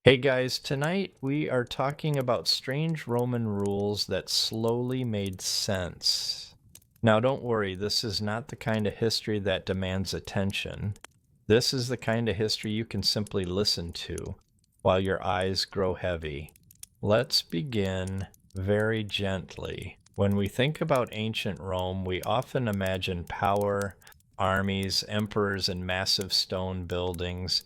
Hey guys, tonight we are talking about strange Roman rules that slowly made sense. Now, don't worry, this is not the kind of history that demands attention. This is the kind of history you can simply listen to while your eyes grow heavy. Let's begin very gently. When we think about ancient Rome, we often imagine power, armies, emperors, and massive stone buildings.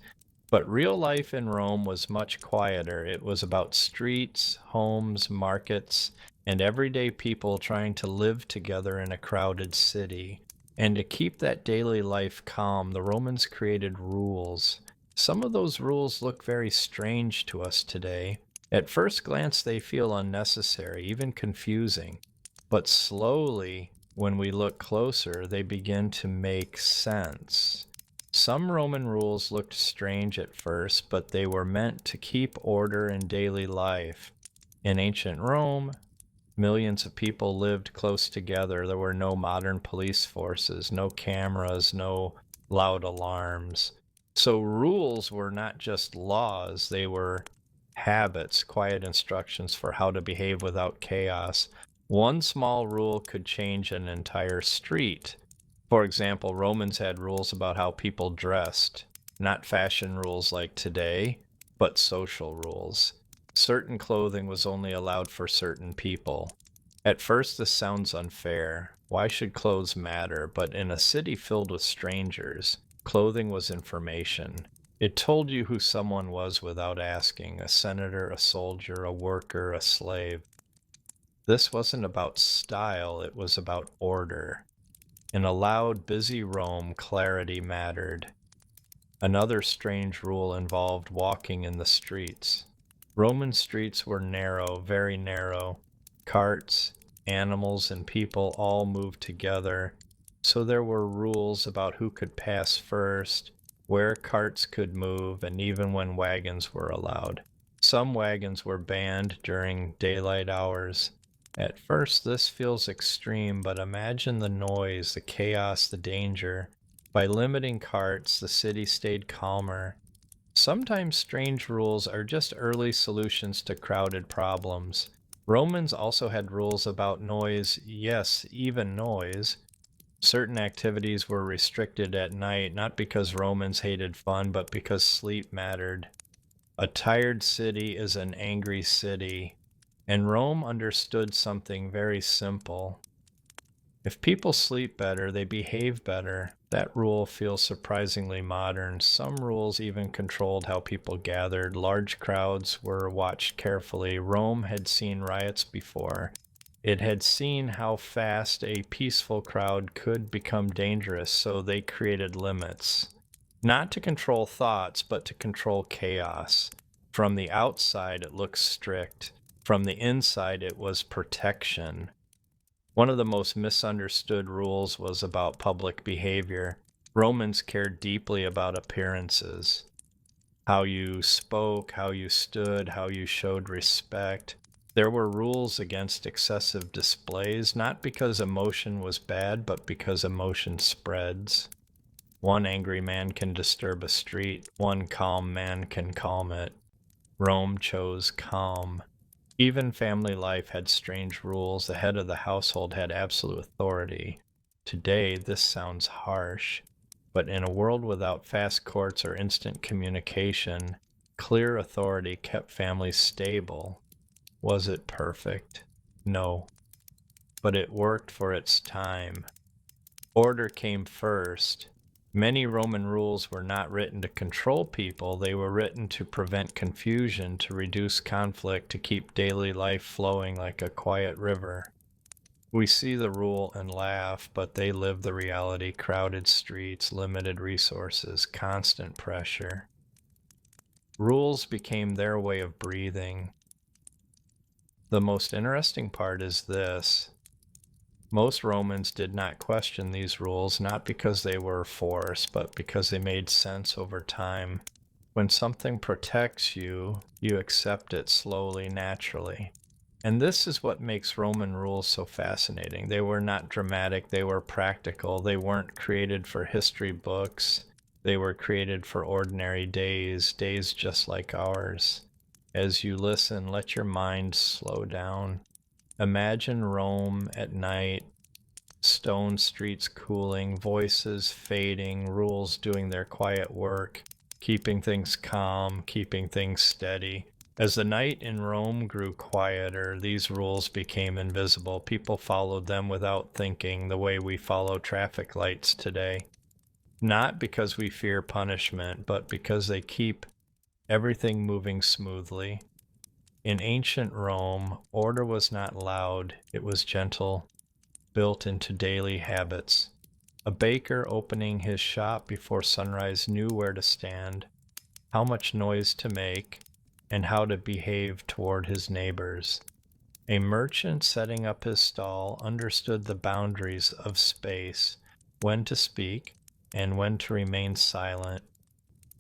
But real life in Rome was much quieter. It was about streets, homes, markets, and everyday people trying to live together in a crowded city. And to keep that daily life calm, the Romans created rules. Some of those rules look very strange to us today. At first glance, they feel unnecessary, even confusing. But slowly, when we look closer, they begin to make sense. Some Roman rules looked strange at first, but they were meant to keep order in daily life. In ancient Rome, millions of people lived close together. There were no modern police forces, no cameras, no loud alarms. So rules were not just laws, they were habits, quiet instructions for how to behave without chaos. One small rule could change an entire street. For example, Romans had rules about how people dressed, not fashion rules like today, but social rules. Certain clothing was only allowed for certain people. At first, this sounds unfair. Why should clothes matter? But in a city filled with strangers, clothing was information. It told you who someone was without asking: a senator, a soldier, a worker, a slave. This wasn't about style, it was about order. In a loud, busy Rome, clarity mattered. Another strange rule involved walking in the streets. Roman streets were narrow, very narrow. Carts, animals, and people all moved together, so there were rules about who could pass first, where carts could move, and even when wagons were allowed. Some wagons were banned during daylight hours. At first, this feels extreme, but imagine the noise, the chaos, the danger. By limiting carts, the city stayed calmer. Sometimes strange rules are just early solutions to crowded problems. Romans also had rules about noise, yes, even noise. Certain activities were restricted at night, not because Romans hated fun, but because sleep mattered. A tired city is an angry city, and Rome understood something very simple. If people sleep better, they behave better. That rule feels surprisingly modern. Some rules even controlled how people gathered. Large crowds were watched carefully. Rome had seen riots before. It had seen how fast a peaceful crowd could become dangerous, so they created limits. Not to control thoughts, but to control chaos. From the outside, it looks strict. From the inside, it was protection. One of the most misunderstood rules was about public behavior. Romans cared deeply about appearances: how you spoke, how you stood, how you showed respect. There were rules against excessive displays, not because emotion was bad, but because emotion spreads. One angry man can disturb a street, one calm man can calm it. Rome chose calm. Even family life had strange rules. The head of the household had absolute authority. Today, this sounds harsh, but in a world without fast courts or instant communication, clear authority kept families stable. Was it perfect? No, but it worked for its time. Order came first. Many Roman rules were not written to control people, they were written to prevent confusion, to reduce conflict, to keep daily life flowing like a quiet river. We see the rule and laugh, but they live the reality: crowded streets, limited resources, constant pressure. Rules became their way of breathing. The most interesting part is this: most Romans did not question these rules, not because they were forced, but because they made sense over time. When something protects you, you accept it slowly, naturally. And this is what makes Roman rules so fascinating. They were not dramatic, they were practical. They weren't created for history books. They were created for ordinary days, days just like ours. As you listen, let your mind slow down. Imagine Rome at night, stone streets cooling, voices fading, rules doing their quiet work, keeping things calm, keeping things steady. As the night in Rome grew quieter, these rules became invisible. People followed them without thinking, the way we follow traffic lights today. Not because we fear punishment, but because they keep everything moving smoothly. In ancient Rome, order was not loud, it was gentle, built into daily habits. A baker opening his shop before sunrise knew where to stand, how much noise to make, and how to behave toward his neighbors. A merchant setting up his stall understood the boundaries of space, when to speak and when to remain silent.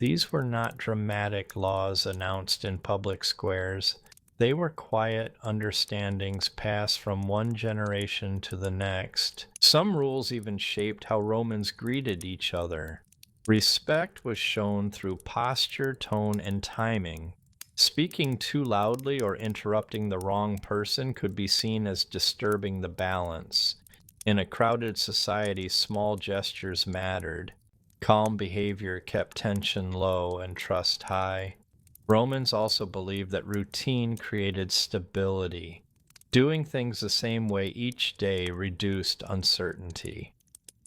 These were not dramatic laws announced in public squares. They were quiet understandings passed from one generation to the next. Some rules even shaped how Romans greeted each other. Respect was shown through posture, tone, and timing. Speaking too loudly or interrupting the wrong person could be seen as disturbing the balance. In a crowded society, small gestures mattered. Calm behavior kept tension low and trust high. Romans also believed that routine created stability. Doing things the same way each day reduced uncertainty.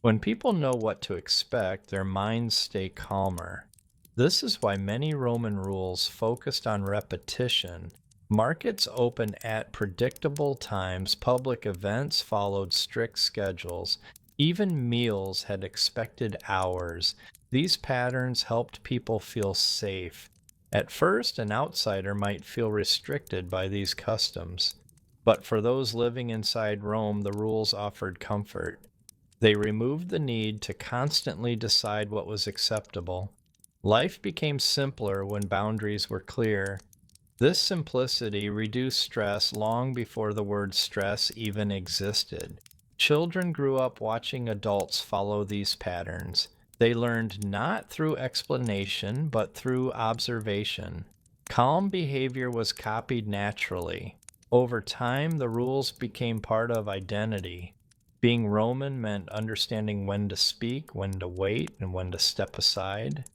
When people know what to expect, their minds stay calmer. This is why many Roman rules focused on repetition. Markets opened at predictable times, public events followed strict schedules, even meals had expected hours. These patterns helped people feel safe. At first, an outsider might feel restricted by these customs, but for those living inside Rome, the rules offered comfort. They removed the need to constantly decide what was acceptable. Life became simpler when boundaries were clear. This simplicity reduced stress long before the word stress even existed. Children grew up watching adults follow these patterns. They learned not through explanation, but through observation. Calm behavior was copied naturally. Over time, the rules became part of identity. Being Roman meant understanding when to speak, when to wait, and when to step aside.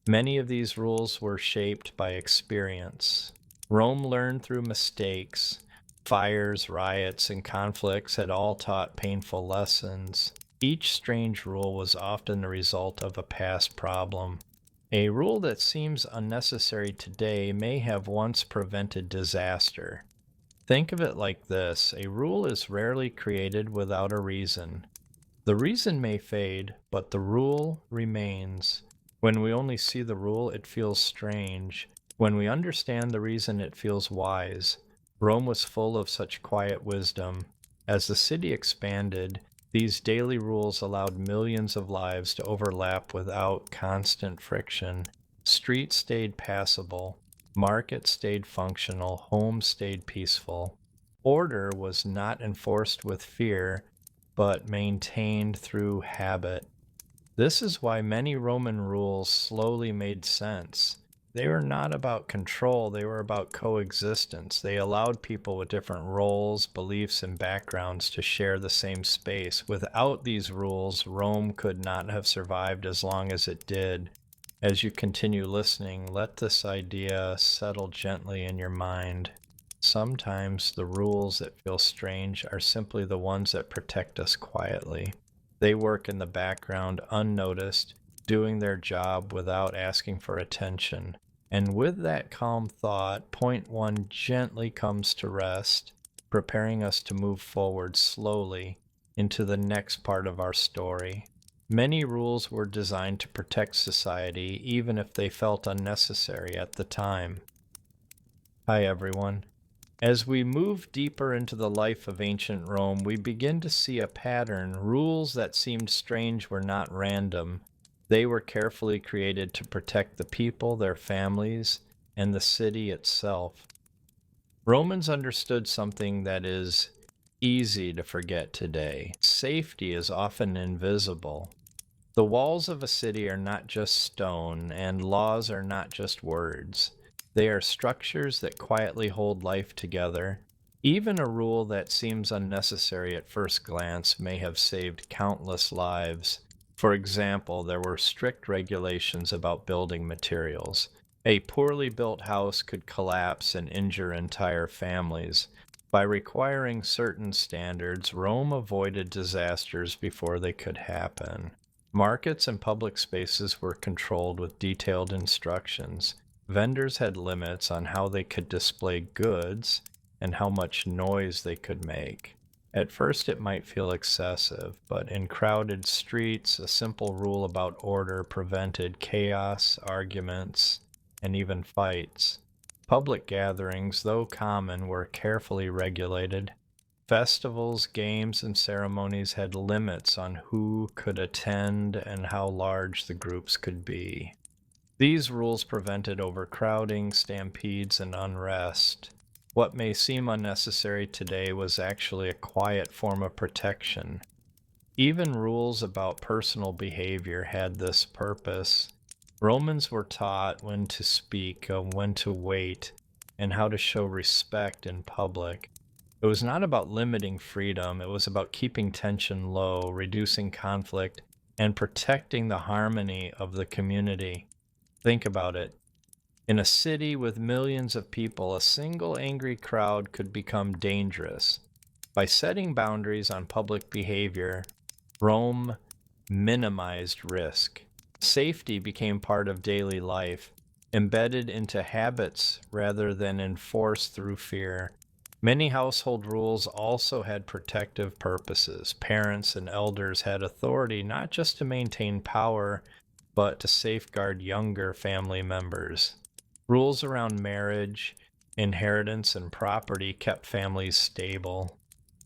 Many of these rules were shaped by experience. Rome learned through mistakes. Fires, riots, and conflicts had all taught painful lessons. Each strange rule was often the result of a past problem. A rule that seems unnecessary today may have once prevented disaster. Think of it like this: a rule is rarely created without a reason. The reason may fade, but the rule remains. When we only see the rule, it feels strange. When we understand the reason, it feels wise. Rome was full of such quiet wisdom. As the city expanded, these daily rules allowed millions of lives to overlap without constant friction. Streets stayed passable, markets stayed functional, homes stayed peaceful. Order was not enforced with fear, but maintained through habit. This is why many Roman rules slowly made sense. They were not about control, they were about coexistence. They allowed people with different roles, beliefs, and backgrounds to share the same space. Without these rules, Rome could not have survived as long as it did. As you continue listening, let this idea settle gently in your mind. Sometimes the rules that feel strange are simply the ones that protect us quietly. They work in the background unnoticed, doing their job without asking for attention. And with that calm thought, point one gently comes to rest, preparing us to move forward slowly into the next part of our story. Many rules were designed to protect society, even if they felt unnecessary at the time. Hi, everyone. As we move deeper into the life of ancient Rome, we begin to see a pattern. Rules that seemed strange were not random. They were carefully created to protect the people, their families, and the city itself. Romans understood something that is easy to forget today. Safety is often invisible. The walls of a city are not just stone, and laws are not just words. They are structures that quietly hold life together. Even a rule that seems unnecessary at first glance may have saved countless lives. For example, there were strict regulations about building materials. A poorly built house could collapse and injure entire families. By requiring certain standards, Rome avoided disasters before they could happen. Markets and public spaces were controlled with detailed instructions. Vendors had limits on how they could display goods and how much noise they could make. At first, it might feel excessive, but in crowded streets, a simple rule about order prevented chaos, arguments, and even fights. Public gatherings, though common, were carefully regulated. Festivals, games, and ceremonies had limits on who could attend and how large the groups could be. These rules prevented overcrowding, stampedes, and unrest. What may seem unnecessary today was actually a quiet form of protection. Even rules about personal behavior had this purpose. Romans were taught when to speak, when to wait, and how to show respect in public. It was not about limiting freedom, it was about keeping tension low, reducing conflict, and protecting the harmony of the community. Think about it. In a city with millions of people, a single angry crowd could become dangerous. By setting boundaries on public behavior, Rome minimized risk. Safety became part of daily life, embedded into habits rather than enforced through fear. Many household rules also had protective purposes. Parents and elders had authority not just to maintain power, but to safeguard younger family members. Rules around marriage, inheritance, and property kept families stable.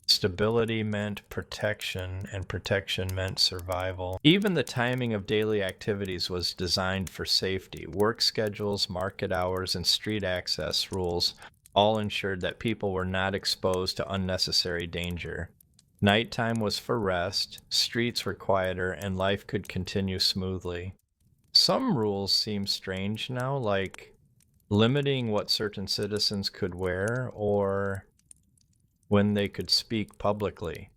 Stability meant protection, and protection meant survival. Even the timing of daily activities was designed for safety. Work schedules, market hours, and street access rules all ensured that people were not exposed to unnecessary danger. Nighttime was for rest, streets were quieter, and life could continue smoothly. Some rules seem strange now, like limiting what certain citizens could wear or when they could speak publicly.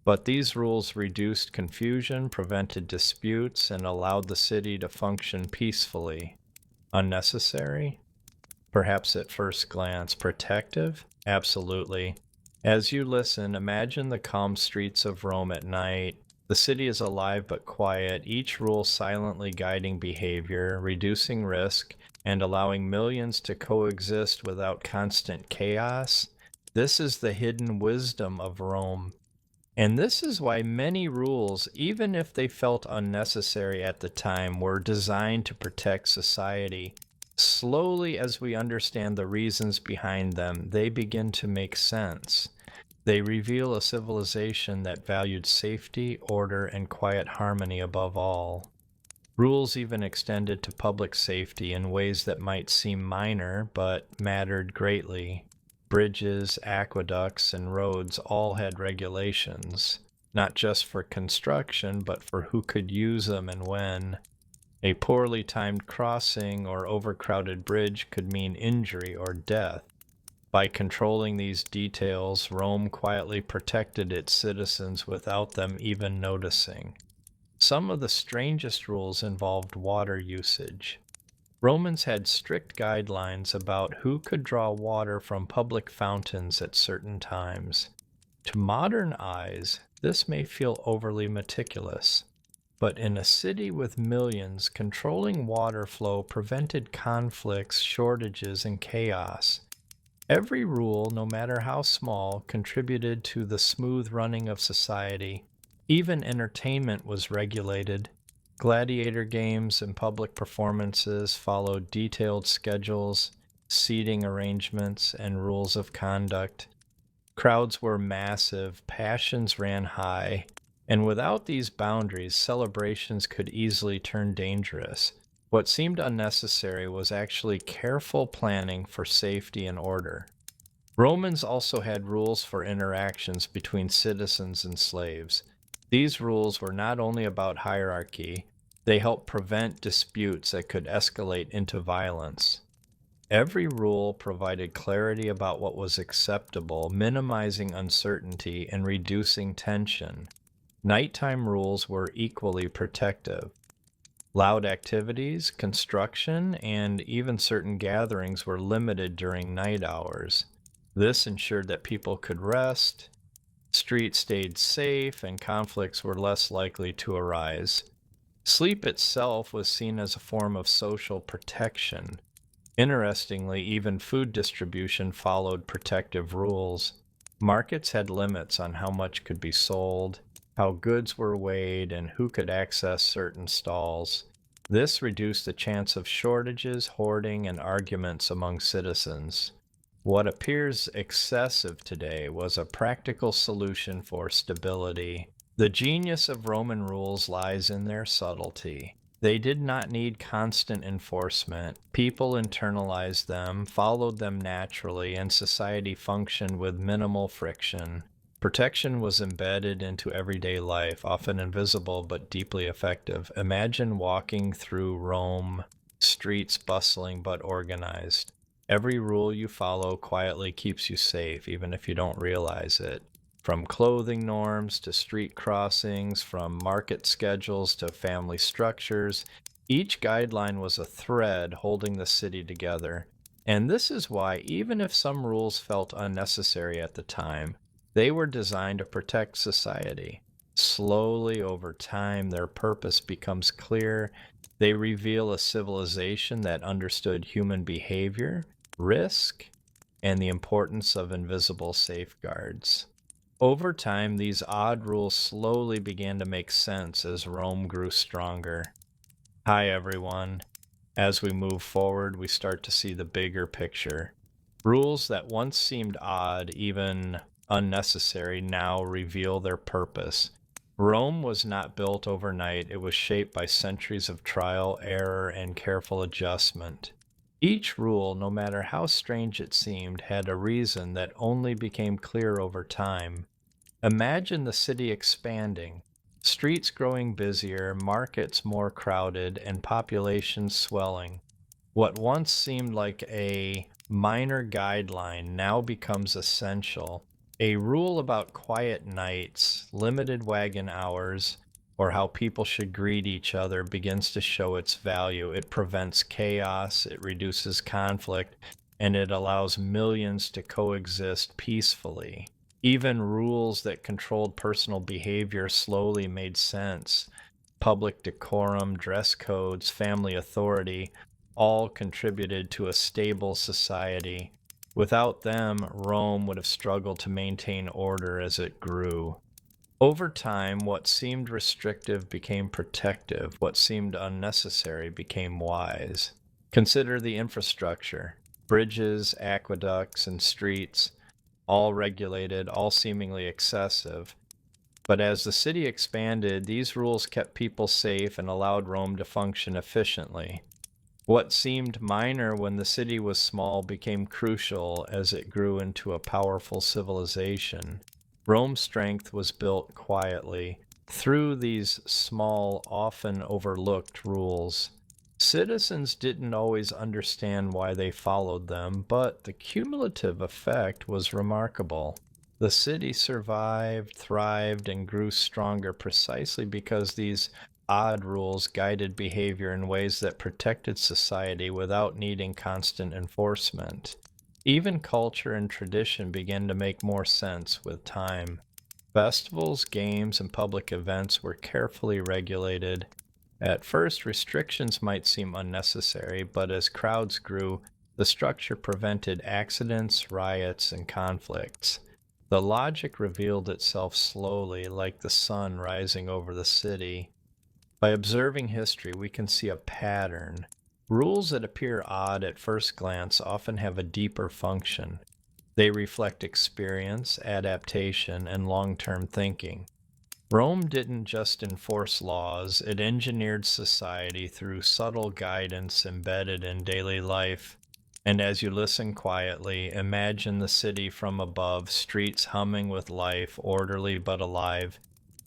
But these rules reduced confusion, prevented disputes, and allowed the city to function peacefully. Unnecessary? Perhaps at first glance. Protective? Absolutely. As you listen, imagine the calm streets of Rome at night. The city is alive but quiet, each rule silently guiding behavior, reducing risk, and allowing millions to coexist without constant chaos. This is the hidden wisdom of Rome. And this is why many rules, even if they felt unnecessary at the time, were designed to protect society. Slowly, as we understand the reasons behind them, they begin to make sense. They reveal a civilization that valued safety, order, and quiet harmony above all. Rules even extended to public safety in ways that might seem minor, but mattered greatly. Bridges, aqueducts, and roads all had regulations, not just for construction, but for who could use them and when. A poorly timed crossing or overcrowded bridge could mean injury or death. By controlling these details, Rome quietly protected its citizens without them even noticing. Some of the strangest rules involved water usage. Romans had strict guidelines about who could draw water from public fountains at certain times. To modern eyes, this may feel overly meticulous, but in a city with millions, controlling water flow prevented conflicts, shortages, and chaos. Every rule, no matter how small, contributed to the smooth running of society. Even entertainment was regulated. Gladiator games and public performances followed detailed schedules, seating arrangements, and rules of conduct. Crowds were massive, passions ran high, and without these boundaries, celebrations could easily turn dangerous. What seemed unnecessary was actually careful planning for safety and order. Romans also had rules for interactions between citizens and slaves. These rules were not only about hierarchy, they helped prevent disputes that could escalate into violence. Every rule provided clarity about what was acceptable, minimizing uncertainty and reducing tension. Nighttime rules were equally protective. Loud activities, construction, and even certain gatherings were limited during night hours. This ensured that people could rest, streets stayed safe, and conflicts were less likely to arise. Sleep itself was seen as a form of social protection. Interestingly, even food distribution followed protective rules. Markets had limits on how much could be sold, how goods were weighed, and who could access certain stalls. This reduced the chance of shortages, hoarding, and arguments among citizens. What appears excessive today was a practical solution for stability. The genius of Roman rules lies in their subtlety. They did not need constant enforcement. People internalized them, followed them naturally, and society functioned with minimal friction. Protection was embedded into everyday life, often invisible but deeply effective. Imagine walking through Rome, streets bustling but organized. Every rule you follow quietly keeps you safe, even if you don't realize it. From clothing norms to street crossings, from market schedules to family structures, each guideline was a thread holding the city together. And this is why, even if some rules felt unnecessary at the time, they were designed to protect society. Slowly, over time, their purpose becomes clear. They reveal a civilization that understood human behavior, risk, and the importance of invisible safeguards. Over time, these odd rules slowly began to make sense as Rome grew stronger. Hi, everyone. As we move forward, we start to see the bigger picture. Rules that once seemed odd, even unnecessary, now reveal their purpose. Rome was not built overnight, it was shaped by centuries of trial, error, and careful adjustment. Each rule, no matter how strange it seemed, had a reason that only became clear over time. Imagine the city expanding, streets growing busier, markets more crowded, and populations swelling. What once seemed like a minor guideline now becomes essential. A rule about quiet nights, limited wagon hours, or how people should greet each other begins to show its value. It prevents chaos, it reduces conflict, and it allows millions to coexist peacefully. Even rules that controlled personal behavior slowly made sense. Public decorum, dress codes, family authority all contributed to a stable society. Without them, Rome would have struggled to maintain order as it grew. Over time, what seemed restrictive became protective, what seemed unnecessary became wise. Consider the infrastructure: bridges, aqueducts, and streets, all regulated, all seemingly excessive. But as the city expanded, these rules kept people safe and allowed Rome to function efficiently. What seemed minor when the city was small became crucial as it grew into a powerful civilization. Rome's strength was built quietly through these small, often overlooked rules. Citizens didn't always understand why they followed them, but the cumulative effect was remarkable. The city survived, thrived, and grew stronger precisely because these odd rules guided behavior in ways that protected society without needing constant enforcement. Even culture and tradition began to make more sense with time. Festivals, games, and public events were carefully regulated. At first, restrictions might seem unnecessary, but as crowds grew, the structure prevented accidents, riots, and conflicts. The logic revealed itself slowly, like the sun rising over the city. By observing history, we can see a pattern. Rules that appear odd at first glance often have a deeper function. They reflect experience, adaptation, and long-term thinking. Rome didn't just enforce laws, it engineered society through subtle guidance embedded in daily life. And as you listen quietly, imagine the city from above, streets humming with life, orderly but alive.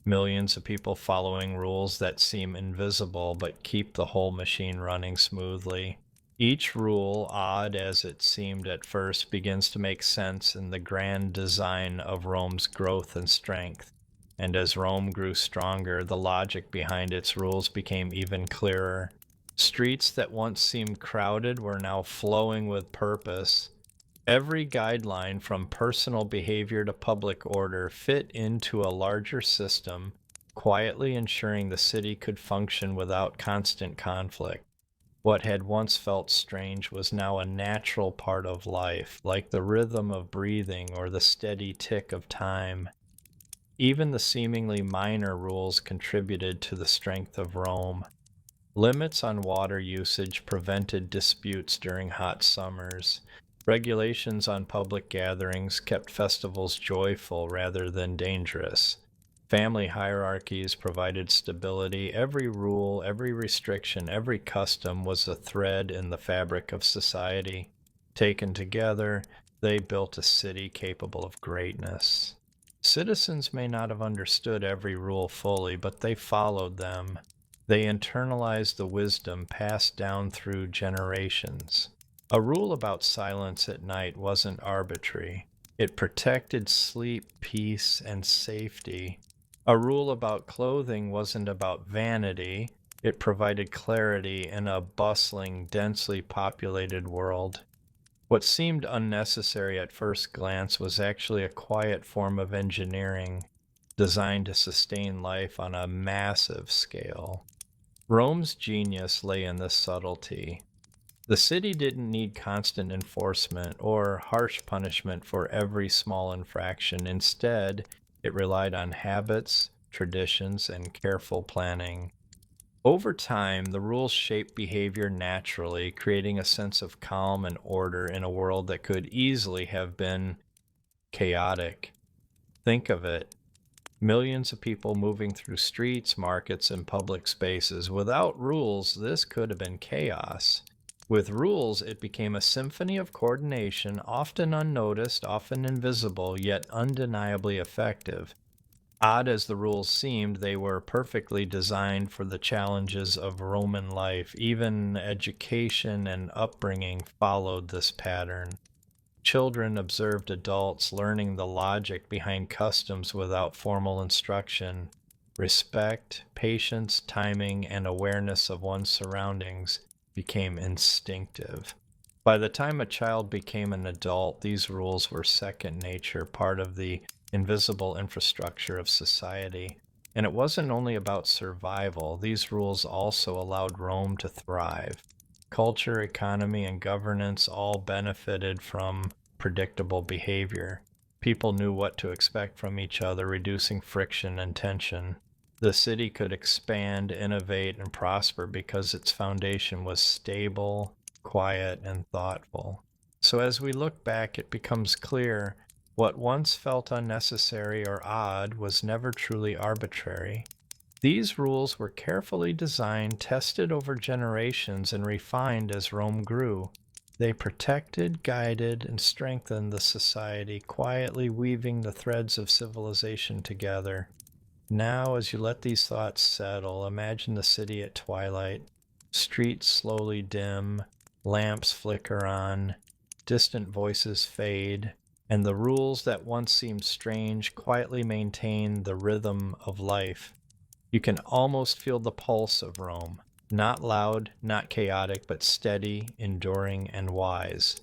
Millions of people following rules that seem invisible but keep the whole machine running smoothly. Each rule, odd as it seemed at first, begins to make sense in the grand design of Rome's growth and strength. And as Rome grew stronger, the logic behind its rules became even clearer. Streets that once seemed crowded were now flowing with purpose. Every guideline, from personal behavior to public order, fit into a larger system, quietly ensuring the city could function without constant conflict. What had once felt strange was now a natural part of life, like the rhythm of breathing or the steady tick of time. Even the seemingly minor rules contributed to the strength of Rome. Limits on water usage prevented disputes during hot summers. Regulations on public gatherings kept festivals joyful rather than dangerous. Family hierarchies provided stability. Every rule, every restriction, every custom was a thread in the fabric of society. Taken together, they built a city capable of greatness. Citizens may not have understood every rule fully, but they followed them. They internalized the wisdom passed down through generations. A rule about silence at night wasn't arbitrary. It protected sleep, peace, and safety. A rule about clothing wasn't about vanity. It provided clarity in a bustling, densely populated world. What seemed unnecessary at first glance was actually a quiet form of engineering designed to sustain life on a massive scale. Rome's genius lay in this subtlety. The city didn't need constant enforcement or harsh punishment for every small infraction. Instead, it relied on habits, traditions, and careful planning. Over time, the rules shaped behavior naturally, creating a sense of calm and order in a world that could easily have been chaotic. Think of it. Millions of people moving through streets, markets, and public spaces. Without rules, this could have been chaos. With rules, it became a symphony of coordination, often unnoticed, often invisible, yet undeniably effective. Odd as the rules seemed, they were perfectly designed for the challenges of Roman life. Even education and upbringing followed this pattern. Children observed adults learning the logic behind customs without formal instruction. Respect, patience, timing, and awareness of one's surroundings became instinctive. By the time a child became an adult, these rules were second nature, part of the invisible infrastructure of society. And it wasn't only about survival, these rules also allowed Rome to thrive. Culture, economy, and governance all benefited from predictable behavior. People knew what to expect from each other, reducing friction and tension. The city could expand, innovate, and prosper because its foundation was stable, quiet, and thoughtful. So as we look back, it becomes clear what once felt unnecessary or odd was never truly arbitrary. These rules were carefully designed, tested over generations, and refined as Rome grew. They protected, guided, and strengthened the society, quietly weaving the threads of civilization together. Now, as you let these thoughts settle, imagine the city at twilight. Streets slowly dim, lamps flicker on, distant voices fade, and the rules that once seemed strange quietly maintain the rhythm of life. You can almost feel the pulse of Rome, not loud, not chaotic, but steady, enduring, and wise.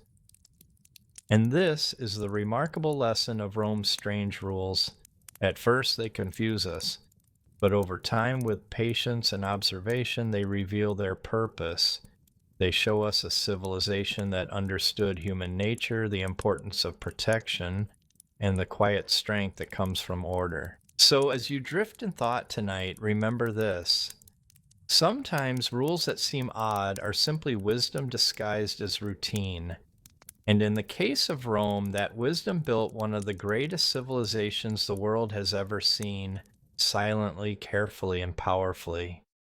And this is the remarkable lesson of Rome's strange rules. At first, they confuse us, but over time, with patience and observation, they reveal their purpose. They show us a civilization that understood human nature, the importance of protection, and the quiet strength that comes from order. So, as you drift in thought tonight, remember this. Sometimes rules that seem odd are simply wisdom disguised as routine. And in the case of Rome, that wisdom built one of the greatest civilizations the world has ever seen, silently, carefully, and powerfully.